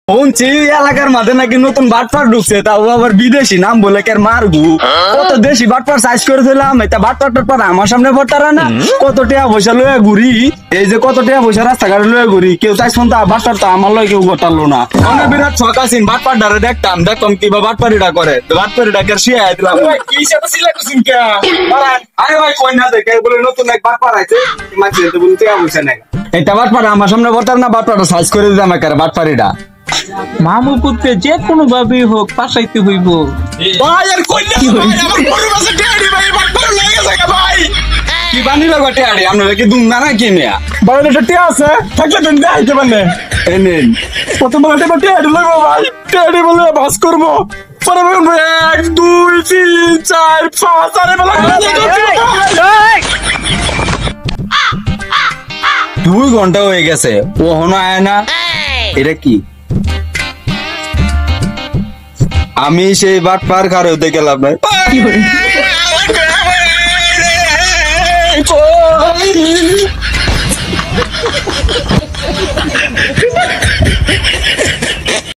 শুনছি এলাকার মাঝে নাকি নতুন বাটপার ঢুকছে, তাও আবার বিদেশি নাম বলে কে মারবু। কত দেশি বাটপার সাইজ করে দিলাম, এটা বাটপার পর আমার সামনে পড়তারা না। কত টাকা পয়সা লয়ে ঘুরি, এই যে কত টাকা পয়সা রাস্তাঘাটে লয়ে ঘুরি, কেউ চাইছ তো বাটপার তো আমার লয় কেউ গোটালো না। অনেক বিরাট শখ আছেন বাটপার ডারে দেখতাম কিবা বাটপারিটা করে, বাটপারিটাকে শিয়া দিলাম। কি হিসাবে সিলেক্ট করছেন কে? আরে ভাই কই না দেখে বলে নতুন এক বাটপার আছে, মাঝে তো বলতে আবশ্যক নাই। এটা বাটপার আমার সামনে পড়তার না, বাটপারটা সাইজ করে দিলাম একারে বাটপারিটা। মামু পুত্রে যে কোনো ভাবেই হোক পাশাইতে হইব। ভাই আর কইলে ভাই আমার বড় কাছে টেডি ভাই বাটপার লাগে যায় ভাই। কি বানি লাগা টেডি আমরা কি দুম না কি মিয়া? বড় একটা টি আছে থাকলে তুমি দেখাইতে পারলে। এনেন প্রথম বলতে টেডি লাগবে ভাই, টেডি বলে বাস করব। পরে বলবো 1 2 3 4 5 আরে বলা 2 ঘন্টা হয়ে গেছে ও হনো আয় না। এটা কি? আমি সেই বাটপার কার হতে গেলাম না।